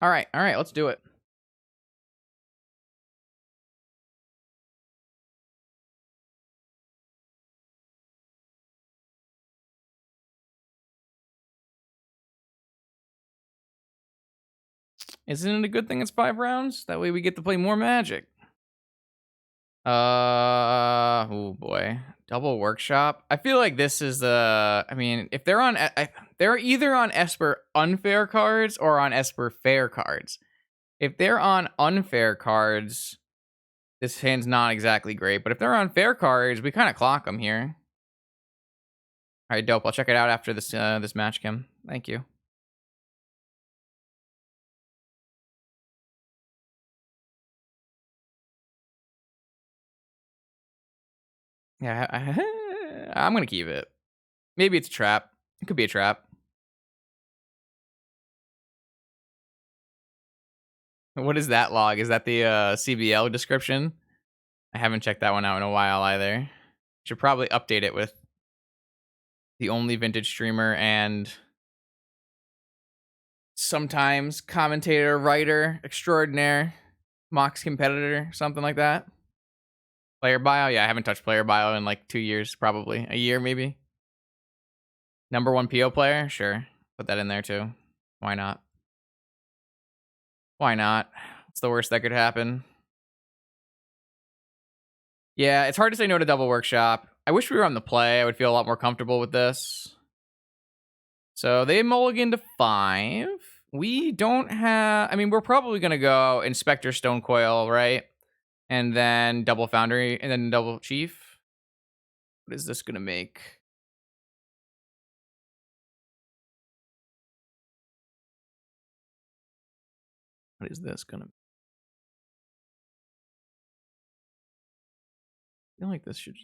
All right, let's do it. Isn't it a good thing it's 5 rounds? That way we get to play more Magic. Oh boy, double workshop. I feel like this is the. I mean, if they're on, they're either on Esper unfair cards or on Esper fair cards. If they're on unfair cards, this hand's not exactly great. But if they're on fair cards, we kind of clock them here. All right, dope. I'll check it out after this match, Kim. Thank you. Yeah, I'm gonna keep it. Maybe it's a trap. It could be a trap. What is that log? Is that the CBL description? I haven't checked that one out in a while either. Should probably update it with the only vintage streamer and sometimes commentator, writer, extraordinaire, Mox competitor, something like that. Player bio? Yeah, I haven't touched player bio in like 2 years, probably. A year, maybe. Number 1 PO player? Sure. Put that in there too. Why not? Why not? What's the worst that could happen? Yeah, it's hard to say no to double workshop. I wish we were on the play. I would feel a lot more comfortable with this. So they mulligan to 5. We don't have. I mean, we're probably going to go Inspector Stone Coil, right? And then double Foundry, and then double Chief. What is this going to make? What is this going to? I feel like this should.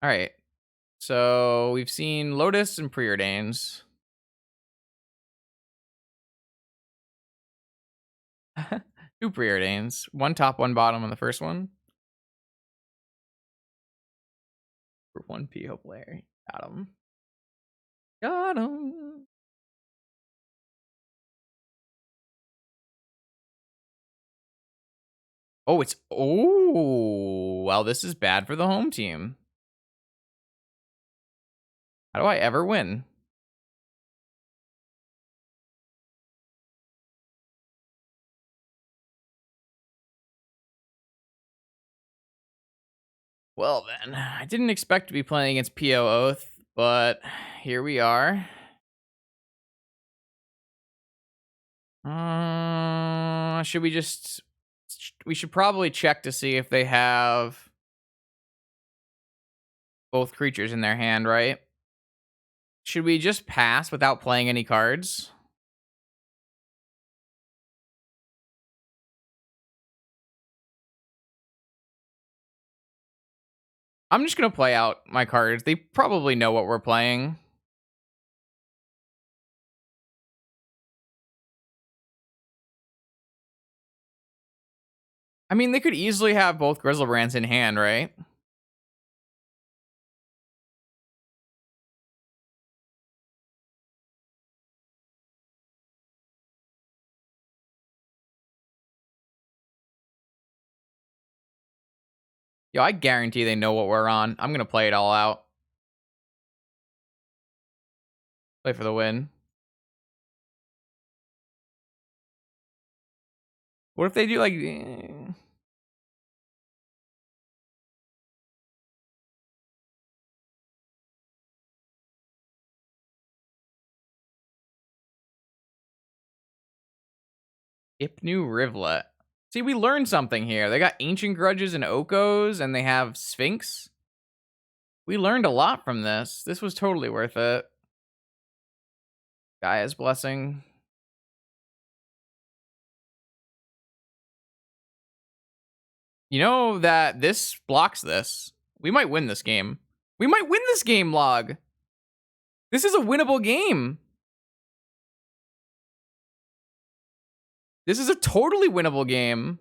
All right. So we've seen Lotus and Preordains. Two Preordains. One top, one bottom on the first one. For 1 PO player. Got him. Got him. Oh, it's. Oh, well, this is bad for the home team. How do I ever win? Well, then, I didn't expect to be playing against PO Oath, but here we are. Should we just. We should probably check to see if they have both creatures in their hand, right? Should we just pass without playing any cards? I'm just going to play out my cards. They probably know what we're playing. I mean, they could easily have both Grizzlebrands in hand, right? Yo, I guarantee they know what we're on. I'm going to play it all out. Play for the win. What if they do like... Ipnu Rivulet. See, we learned something here. They got Ancient Grudges and Okos, and they have Sphinx. We learned a lot from this. This was totally worth it. Gaia's Blessing. You know that this blocks this. We might win this game. We might win this game, Log. This is a winnable game. This is a totally winnable game.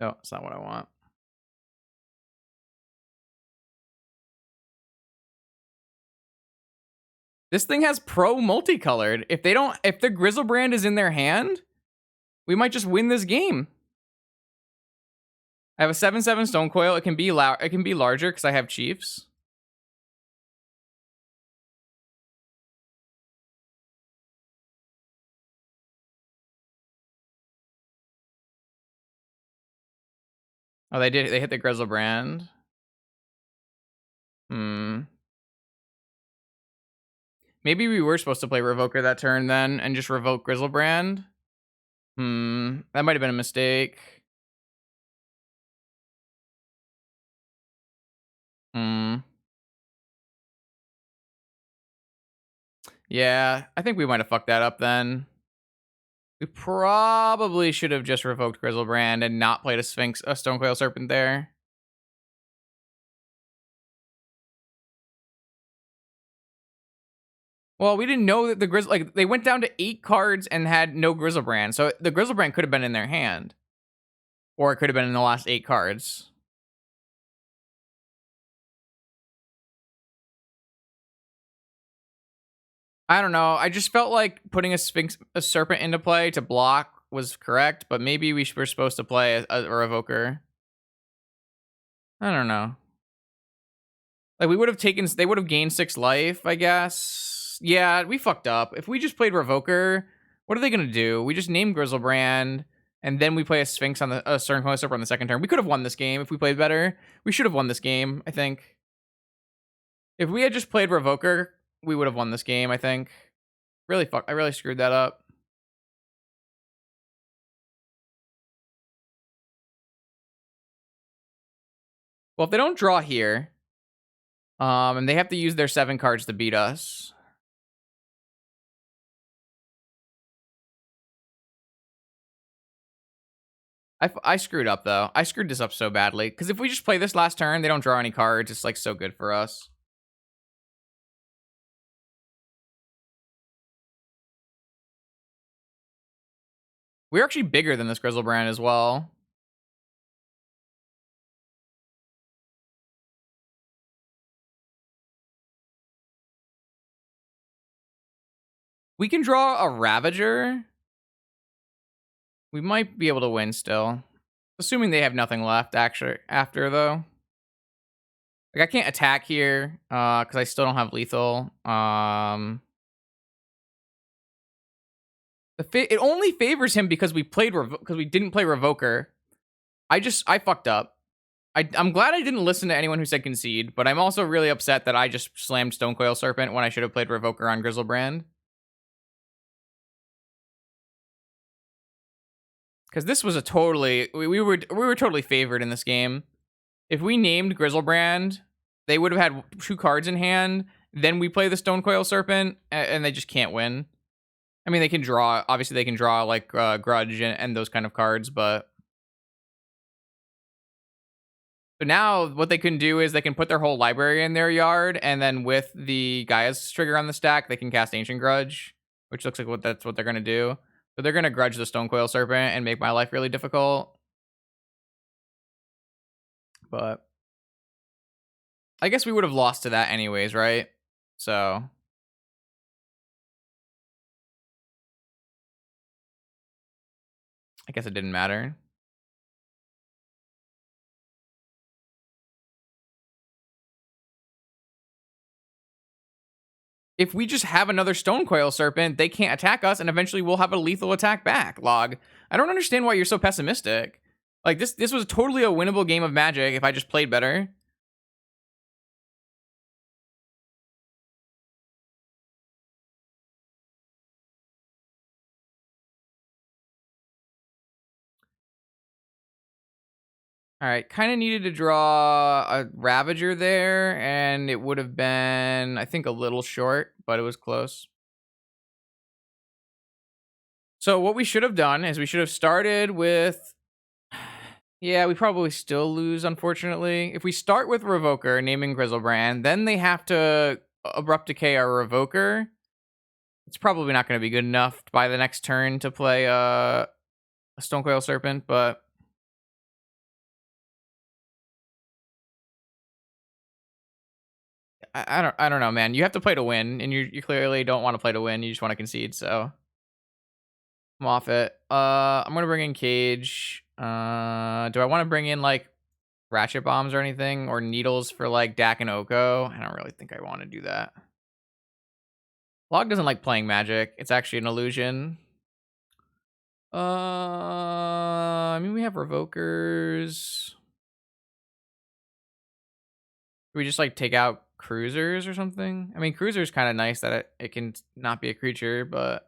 No, it's not what I want. This thing has pro multicolored. If the Grizzlebrand is in their hand, we might just win this game. I have a 7/7 Stone Coil. It can be larger because I have Chiefs. Oh, they did. They hit the Grizzlebrand. Maybe we were supposed to play Revoker that turn then and just revoke Grizzlebrand. That might have been a mistake. Yeah, I think we might have fucked that up then. We probably should have just revoked Grizzlebrand and not played a Stonecoil Serpent there. Well, we didn't know that they went down to 8 cards and had no Grizzlebrand. So the Grizzlebrand could have been in their hand. Or it could have been in the last 8 cards. I don't know. I just felt like putting a Serpent into play to block was correct, but maybe we were supposed to play a Revoker. I don't know. Like they would have gained 6 life, I guess. Yeah, we fucked up. If we just played Revoker, what are they gonna do? We just named Grizzlebrand, and then we play a Sphinx on a Sterncoil Serpent on the second turn. We could have won this game if we played better. We should have won this game, I think. If we had just played Revoker, we would have won this game, I think. I really screwed that up. Well, if they don't draw here, and they have to use their 7 cards to beat us. I screwed up, though. I screwed this up so badly. Because if we just play this last turn, they don't draw any cards. It's, like, so good for us. We're actually bigger than this Grizzlebrand as well. We can draw a Ravager. We might be able to win still. Assuming they have nothing left, actually, after, though. Like, I can't attack here, because I still don't have lethal. It only favors him because we didn't play Revoker. I fucked up. I'm glad I didn't listen to anyone who said concede, but I'm also really upset that I just slammed Stonecoil Serpent when I should have played Revoker on Grizzlebrand. Because this was we were totally favored in this game. If we named Grizzlebrand, they would have had 2 cards in hand. Then we play the Stonecoil Serpent, and they just can't win. I mean, they can draw. Obviously, they can draw like Grudge and those kind of cards, but. So now what they can do is they can put their whole library in their yard, and then with the Gaia's trigger on the stack, they can cast Ancient Grudge, which looks like that's what they're going to do. So they're going to grudge the Stonecoil Serpent and make my life really difficult. But I guess we would have lost to that anyways, right? So I guess it didn't matter. If we just have another Stonecoil Serpent, they can't attack us, and eventually we'll have a lethal attack back. Log. I don't understand why you're so pessimistic. Like, this was totally a winnable game of Magic if I just played better. All right, kind of needed to draw a Ravager there, and it would have been, I think, a little short, but it was close. So what we should have done is we should have started with... Yeah, we probably still lose, unfortunately. If we start with Revoker, naming Grizzlebrand, then they have to Abrupt Decay our Revoker. It's probably not going to be good enough by the next turn to play a Stonecoil Serpent, but... I don't know, man. You have to play to win, and you clearly don't want to play to win. You just want to concede. So I'm off it. I'm gonna bring in Cage. Do I want to bring in like ratchet bombs or anything, or needles for like Dak and Oko? I don't really think I want to do that. Log doesn't like playing magic. It's actually an illusion. I mean, we have revokers. Do we just like take out cruisers or something? I mean, cruiser's kind of nice that it can not be a creature, but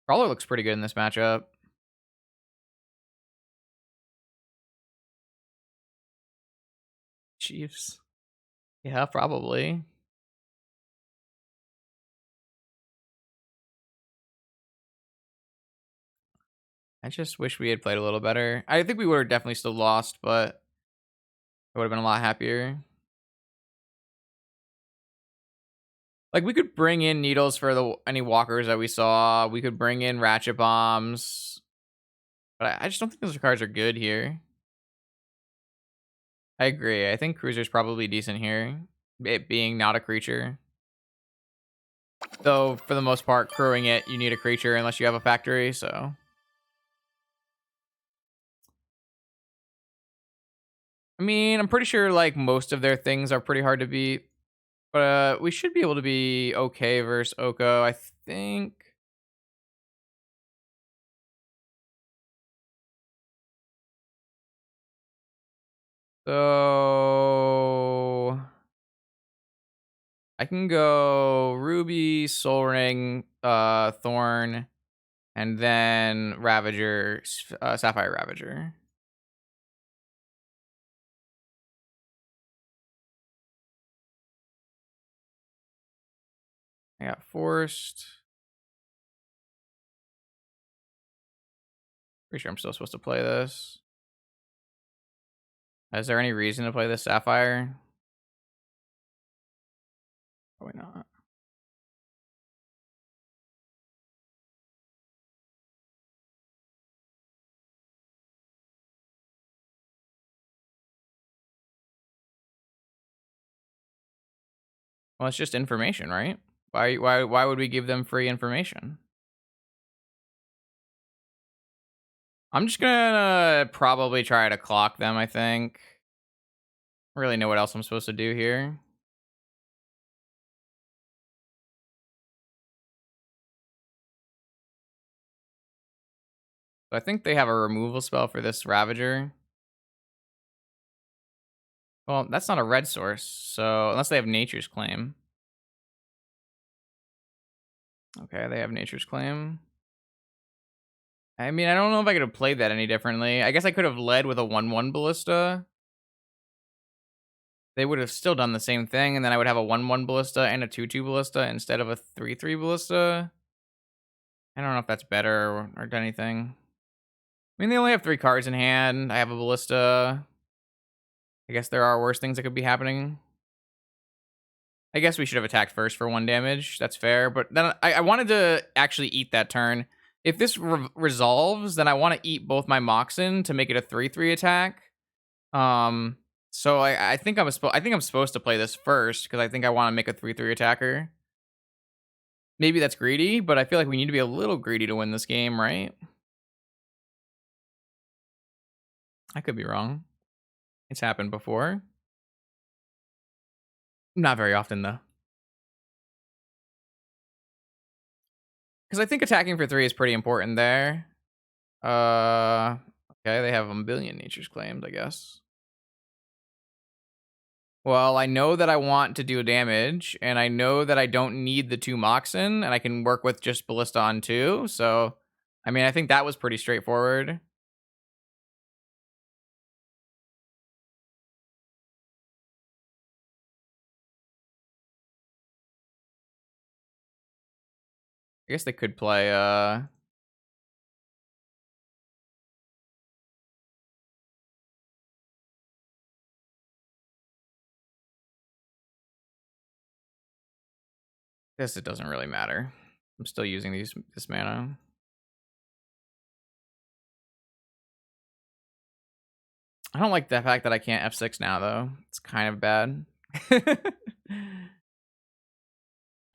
Crawler looks pretty good in this matchup. Chiefs. Yeah, probably. I just wish we had played a little better. I think we would have definitely still lost, but I would have been a lot happier. Like, we could bring in needles for any walkers that we saw. We could bring in ratchet bombs. But I just don't think those cards are good here. I agree. I think Cruiser's probably decent here. It being not a creature. Though, for the most part, crewing it, you need a creature unless you have a factory, so. I mean, I'm pretty sure, like, most of their things are pretty hard to beat. But we should be able to be okay versus Oko, I think. So I can go Ruby, Soul Ring, Thorn, and then Ravager, Sapphire Ravager. I got Forced. Pretty sure I'm still supposed to play this. Is there any reason to play this Sapphire? Probably not. Well, it's just information, right? Why would we give them free information? I'm just gonna probably try to clock them, I think. I don't really know what else I'm supposed to do here. So I think they have a removal spell for this Ravager. Well, that's not a red source, so unless they have Nature's Claim. Okay, they have Nature's Claim. I mean, I don't know if I could have played that any differently. I guess I could have led with a 1/1 Ballista. They would have still done the same thing, and then I would have a 1/1 Ballista and a 2/2 Ballista instead of a 3/3 Ballista. I don't know if that's better or anything. I mean, they only have 3 cards in hand. I have a Ballista. I guess there are worse things that could be happening. I guess we should have attacked first for 1 damage. That's fair. But then I wanted to actually eat that turn. If this resolves, then I want to eat both my Moxen to make it a 3/3 attack. So I think I'm supposed to play this first because I think I want to make a 3/3 attacker. Maybe that's greedy, but I feel like we need to be a little greedy to win this game, right? I could be wrong. It's happened before. Not very often though. Because I think attacking for 3 is pretty important there. Okay, they have a billion Nature's Claims, I guess. Well, I know that I want to do damage, and I know that I don't need the 2 Moxen, and I can work with just Ballista on 2, so, I mean, I think that was pretty straightforward. I guess they could play, guess it doesn't really matter. I'm still using this mana. I don't like the fact that I can't F6 now, though. It's kind of bad.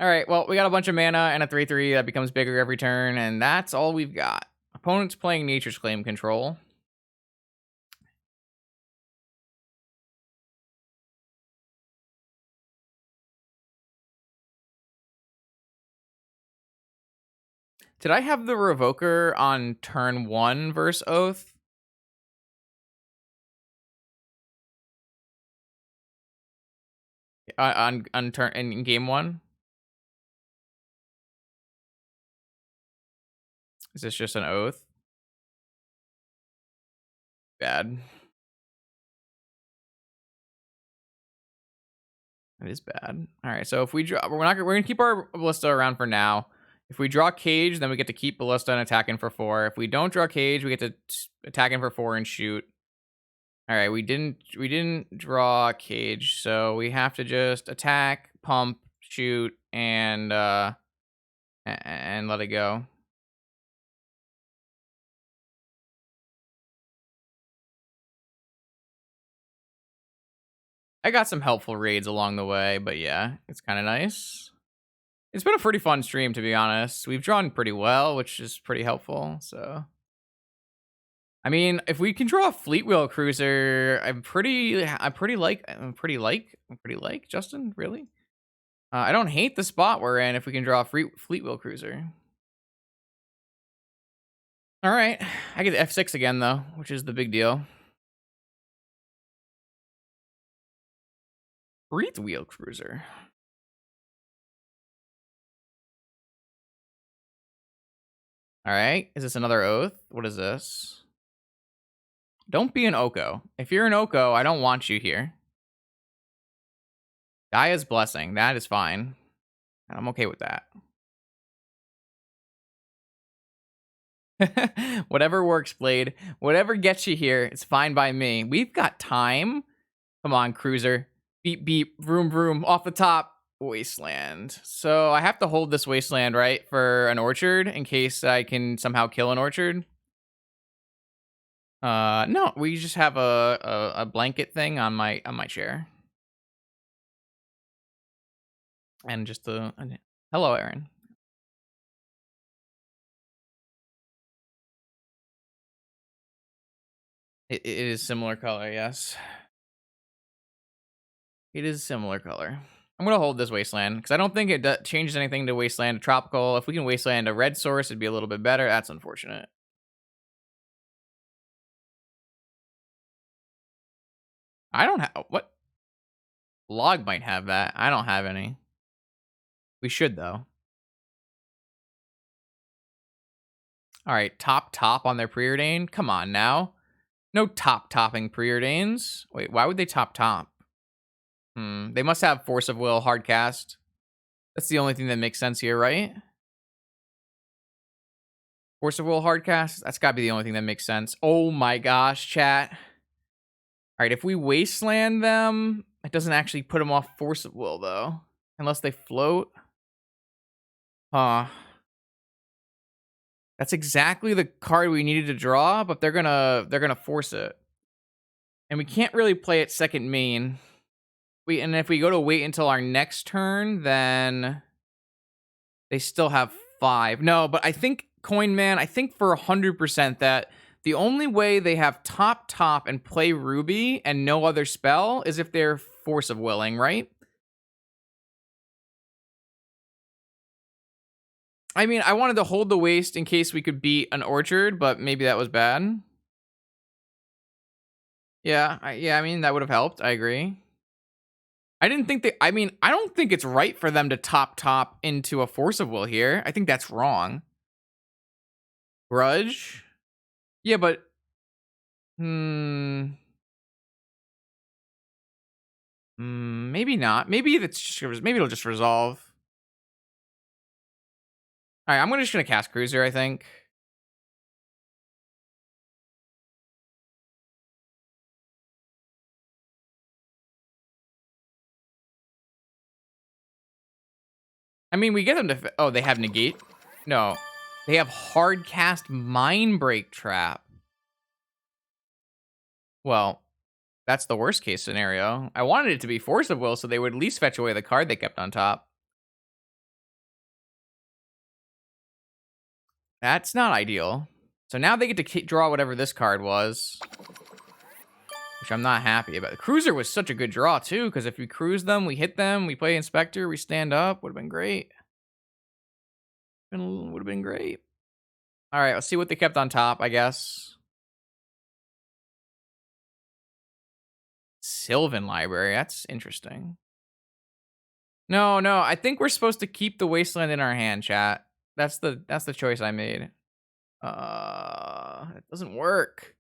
All right, well, we got a bunch of mana and a 3/3 that becomes bigger every turn, and that's all we've got. Opponent's playing Nature's Claim control. Did I have the Revoker on turn 1 versus Oath? On turn in game 1? Is this just an Oath? Bad. That is bad. All right, so if we draw, we're gonna keep our Ballista around for now. If we draw Cage, then we get to keep Ballista and attacking for 4. If we don't draw Cage, we get to attack in for 4 and shoot. All right, we didn't draw Cage, so we have to just attack, pump, shoot, and let it go. I got some helpful raids along the way, but yeah, it's kind of nice. It's been a pretty fun stream, to be honest. We've drawn pretty well, which is pretty helpful. So, I mean, if we can draw a Fleet Wheel Cruiser, I'm pretty like Justin. Really, I don't hate the spot we're in if we can draw a Fleet Wheel Cruiser. All right, I get F6 again though, which is the big deal. Fleet Wheel Cruiser. All right, is this another Oath? What is this? Don't be an Oko. If you're an Oko, I don't want you here. Gaia's Blessing. That is fine. I'm okay with that. Whatever works, Blade. Whatever gets you here, it's fine by me. We've got time. Come on, Cruiser. Beep, beep. Vroom, vroom. Off the top. Wasteland. So I have to hold this Wasteland, right, for an Orchard in case I can somehow kill an Orchard. No, we just have a blanket thing on my chair. And just hello, Aaron. It is similar color, yes. It is similar color. I'm gonna hold this Wasteland because I don't think it changes anything to Wasteland to Tropical. If we can Wasteland a red source, it'd be a little bit better. That's unfortunate. I don't have what? Log might have that. I don't have any. We should though. All right, top on their preordained. Come on now. No topping preordains. Wait, why would they top? They must have Force of Will hardcast. That's the only thing that makes sense here, right? Force of Will hardcast. That's got to be the only thing that makes sense. Oh my gosh, chat. All right, if we Wasteland them, it doesn't actually put them off Force of Will though, unless they float. That's exactly the card we needed to draw, but they're gonna force it, and we can't really play it second main. And if we go to wait until our next turn, then they still have 5. No, but I think Coin Man. I think for 100% that the only way they have top and play Ruby and no other spell is if they're Force of Willing, right? I mean, I wanted to hold the waste in case we could beat an Orchard, but maybe that was bad. Yeah, I mean, that would have helped. I agree. I didn't think I mean, I don't think it's right for them to top into a Force of Will here. I think that's wrong. Grudge? Yeah, but maybe not. Maybe it'll just resolve. All right, I'm just gonna cast Cruiser, I think. I mean, we get them to. Oh, they have negate. No, they have hard cast Mindbreak Trap. Well, That's the worst case scenario. I wanted it to be Force of Will, so they would at least fetch away the card they kept on top. That's not ideal. So now they get to draw whatever this card was, which I'm not happy about. The Cruiser was such a good draw, too, because if we cruise them, we hit them, we play Inspector, we stand up. Would have been great. Would have been great. All right, let's see what they kept on top, I guess. Sylvan Library. That's interesting. No, I think we're supposed to keep the Wasteland in our hand, chat. That's the choice I made. It doesn't work.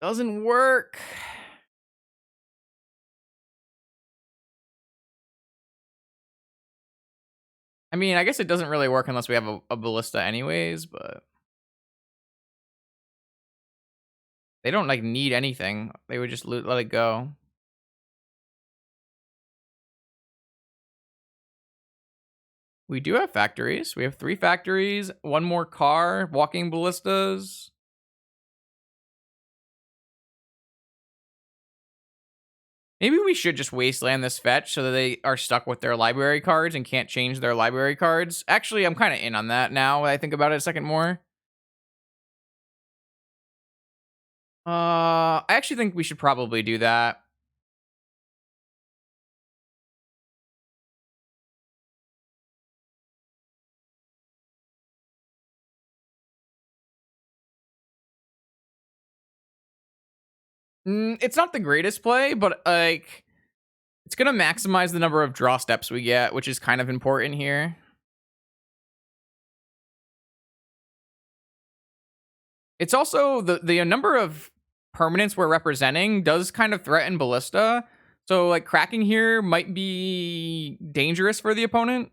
Doesn't work. I mean, I guess it doesn't really work unless we have a ballista anyways, but they don't like need anything. They would just let it go. We do have factories. We have 3 factories, 1 more car, walking ballistas. Maybe we should just wasteland this fetch so that they are stuck with their library cards and can't change their library cards. Actually, I'm kind of in on that now that I think about it a second more. I actually think we should probably do that. It's not the greatest play, but like it's gonna maximize the number of draw steps we get, which is kind of important here. It's also the number of permanents we're representing does kind of threaten ballista. So like cracking here might be dangerous for the opponent.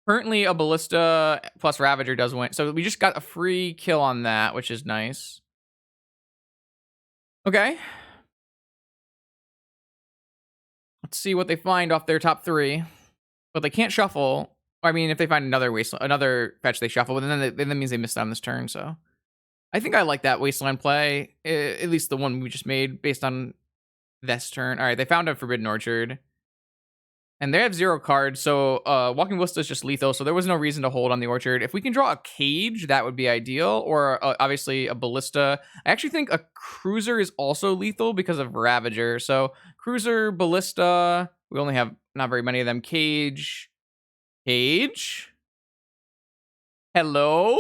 Currently, a ballista plus Ravager does win, so we just got a free kill on that, which is nice. Okay. Let's see what they find off their top 3. But they can't shuffle. I mean, if they find another fetch, they shuffle, but then that means they missed on this turn, so. I think I like that Wasteland play, at least the one we just made based on this turn. All right, they found a Forbidden Orchard. And they have 0 cards, so Walking Ballista is just lethal, so there was no reason to hold on the Orchard. If we can draw a Cage, that would be ideal, or obviously a Ballista. I actually think a Cruiser is also lethal because of Ravager. So Cruiser, Ballista, we only have not very many of them. Cage. Hello?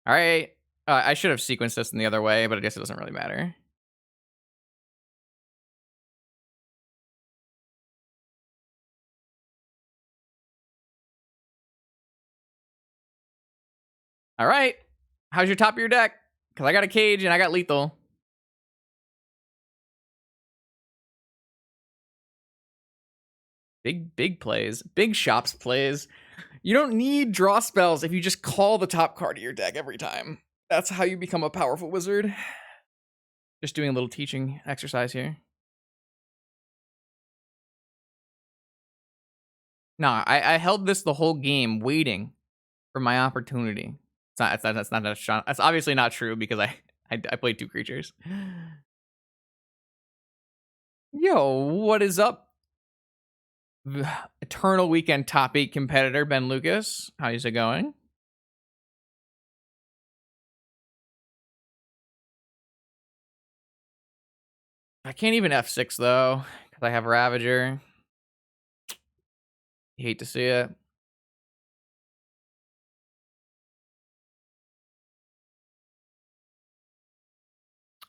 All right. I should have sequenced this in the other way, but I guess it doesn't really matter. All right. How's your top of your deck? Because I got a Cage and I got lethal. Big plays. Big shops plays. You don't need draw spells if you just call the top card of your deck every time. That's how you become a powerful wizard. Just doing a little teaching exercise here. Nah, I held this the whole game waiting for my opportunity. That's not a shot. That's obviously not true because I played 2 creatures. Yo, what is up? Eternal Weekend top 8 competitor Ben Lucas. How's it going? I can't even F6 though, because I have Ravager. You hate to see it.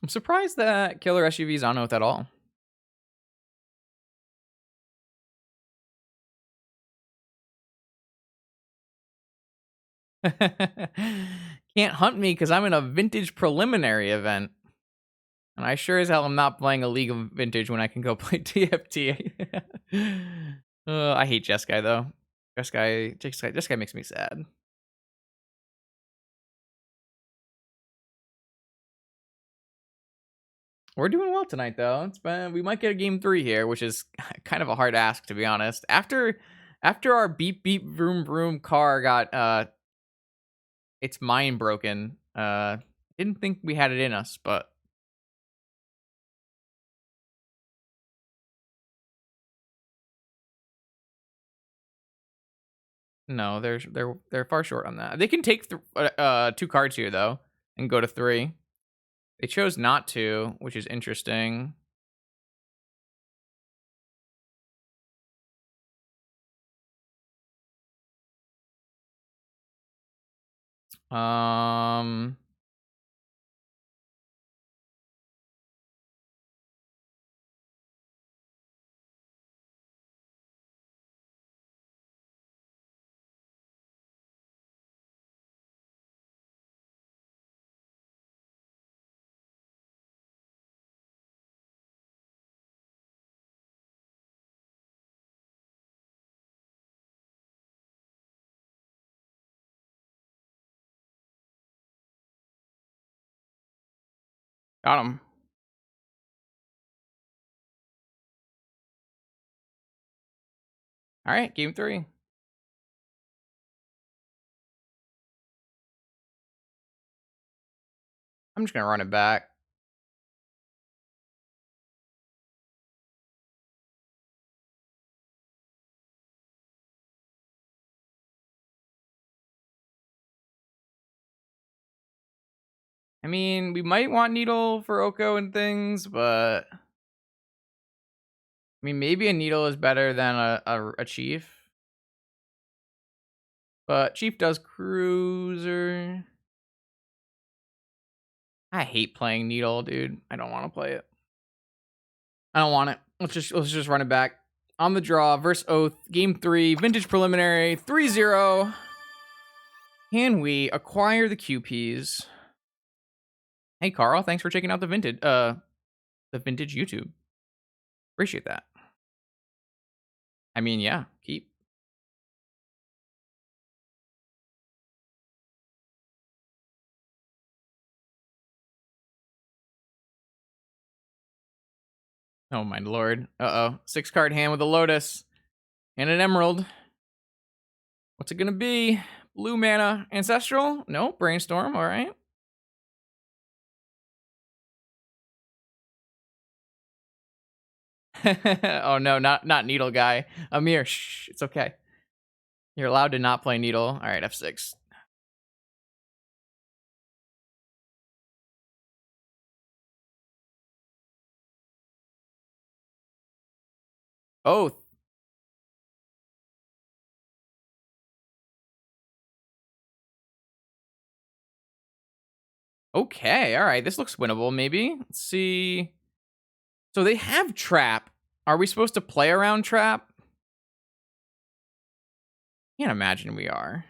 I'm surprised that Killer SUV is on Oath at all. Can't hunt me because I'm in a vintage preliminary event. And I sure as hell am not playing a League of Vintage when I can go play TFT. I hate Jeskai though. Jeskai makes me sad. We're doing well tonight though. We might get a game 3 here, which is kind of a hard ask to be honest. After our beep beep vroom vroom car got It's mind broken. Didn't think we had it in us, but no, they're far short on that. They can take 2 cards here though and go to 3. They chose not to, which is interesting. Um, got him. All right, game 3. I'm just gonna run it back. I mean, we might want Needle for Oko and things, but I mean, maybe a Needle is better than a Chief. But Chief does Cruiser. I hate playing Needle, dude. I don't want to play it. I don't want it. Let's just run it back. On the draw, versus Oath, game 3, vintage preliminary, 3-0. Can we acquire the QPs? Hey Carl, thanks for checking out the vintage YouTube. Appreciate that. I mean, yeah, keep. Oh my lord. Uh-oh. 6-card hand with a Lotus. And an Emerald. What's it gonna be? Blue mana. Ancestral? No. Brainstorm. Alright. Oh no, not Needle guy. Amir, shh. It's okay. You're allowed to not play Needle. Alright, F6. Oath. Okay, alright. This looks winnable, maybe. Let's see. So they have Trap. Are we supposed to play around Trap? Can't imagine we are.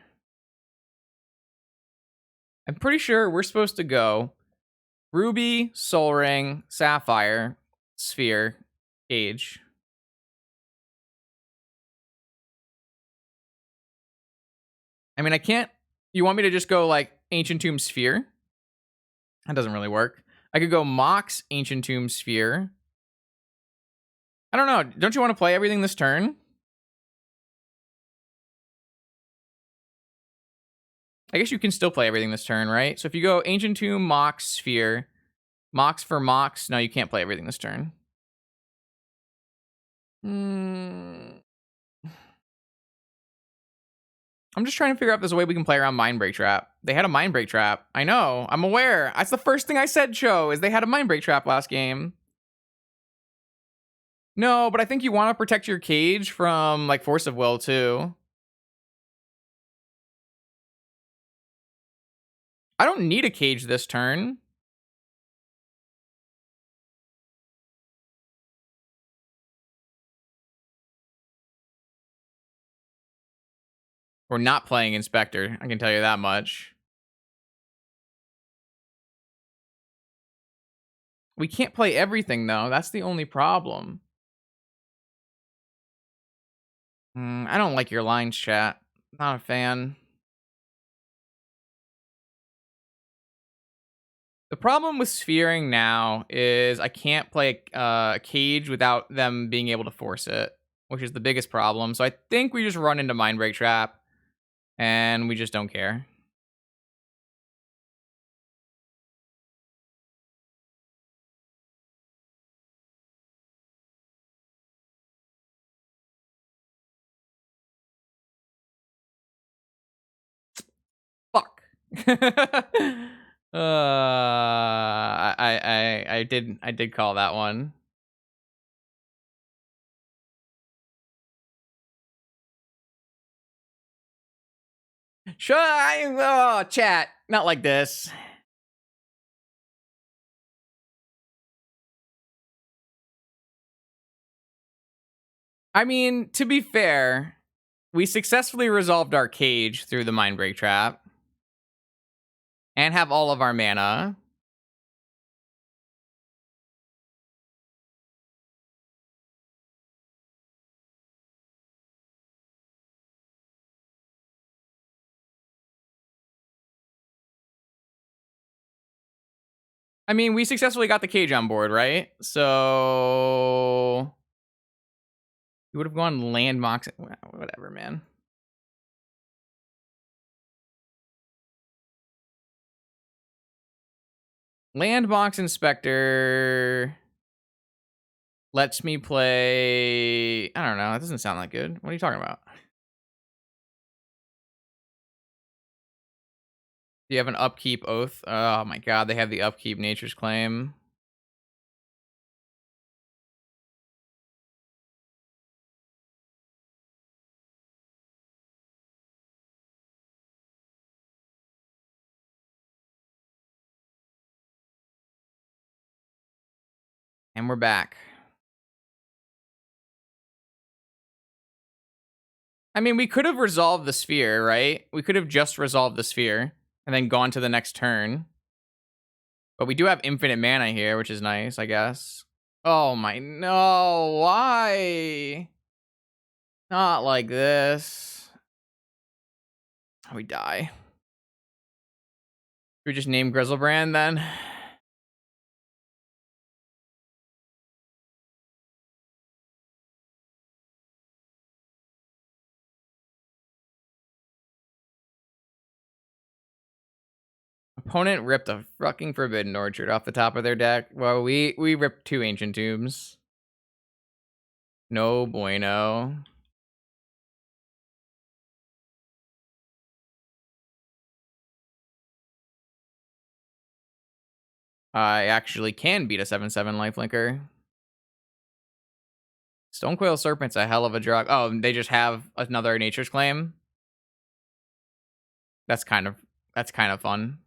I'm pretty sure we're supposed to go Ruby, Soul Ring, Sapphire, Sphere, Cage. I mean, I can't. You want me to just go like Ancient Tomb Sphere? That doesn't really work. I could go Mox, Ancient Tomb Sphere. I don't know. Don't you want to play everything this turn? I guess you can still play everything this turn, right? So if you go Ancient Tomb, Mox, Sphere, Mox for Mox, no, you can't play everything this turn. I'm just trying to figure out if there's a way we can play around Mind Break Trap. They had a Mind Break Trap. I know. I'm aware. That's the first thing I said, Cho, is they had a Mind Break Trap last game. No, but I think you want to protect your cage from, like, Force of Will, too. I don't need a cage this turn. We're not playing Inspector, I can tell you that much. We can't play everything, though. That's the only problem. I don't like your lines, chat. Not a fan. The problem with sphering now is I can't play a cage without them being able to force it, which is the biggest problem. So I think we just run into Mind Break Trap, and we just don't care. I did call that one. Chat, not like this. I mean, to be fair, we successfully resolved our cage through the Mind Break Trap and have all of our mana. I mean, we successfully got the cage on board, right? So you would have gone landmarks. Whatever, man. Landbox Inspector lets me play. I don't know. That doesn't sound that good. What are you talking about? Do you have an upkeep oath? Oh my god, they have the upkeep Nature's Claim. And we're back. I mean, we could have resolved the sphere, right? We could have just resolved the sphere and then gone to the next turn. But we do have infinite mana here, which is nice, I guess. Oh my, no, why? Not like this. We die. We just name Grizzlebrand then? Opponent ripped a fucking Forbidden Orchard off the top of their deck. Well, we ripped 2 Ancient Tombs. No bueno. I actually can beat a 7/7 lifelinker. Stonecoil Serpent's a hell of a drug. Oh, they just have another Nature's Claim. That's kind of fun.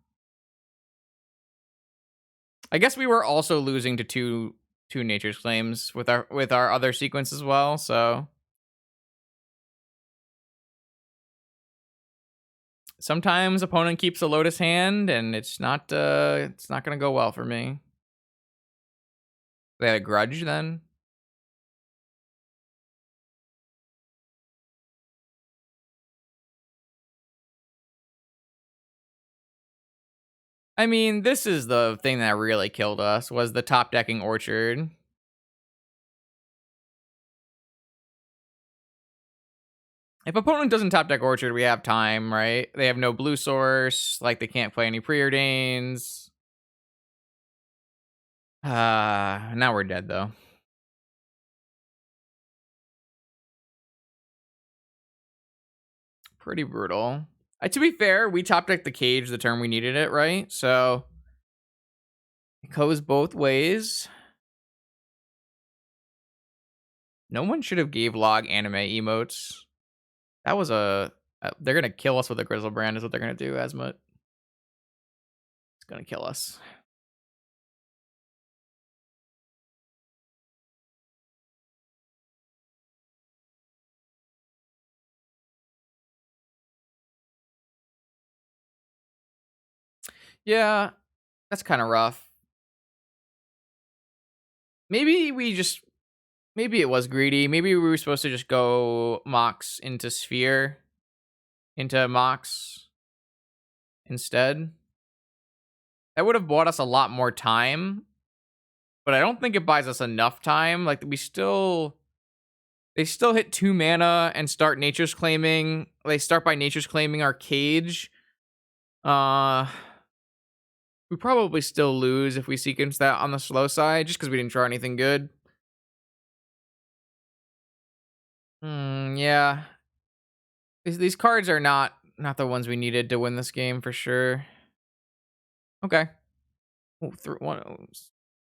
I guess we were also losing to two Nature's Claims with our other sequence as well, so sometimes opponent keeps a Lotus hand and it's not gonna go well for me. They had a grudge then? I mean, this is the thing that really killed us, was the top decking Orchard. If opponent doesn't top deck Orchard, we have time, right? They have no blue source, like they can't play any preordains. Now we're dead though. Pretty brutal. To be fair, we top decked the cage the turn we needed it, right? So it goes both ways. No one should have gave log anime emotes. That was they're gonna kill us with a Grizzlebrand is what they're gonna do, Asmut. It's gonna kill us. Yeah, that's kind of rough. Maybe it was greedy. Maybe we were supposed to just go Mox into Sphere, into Mox instead. That would have bought us a lot more time, but I don't think it buys us enough time. Like they still hit 2 mana and start Nature's Claiming. They start by Nature's Claiming our cage. We probably still lose if we sequence that on the slow side, just because we didn't draw anything good. Yeah. These cards are not not the ones we needed to win this game for sure. Okay. Oh, one.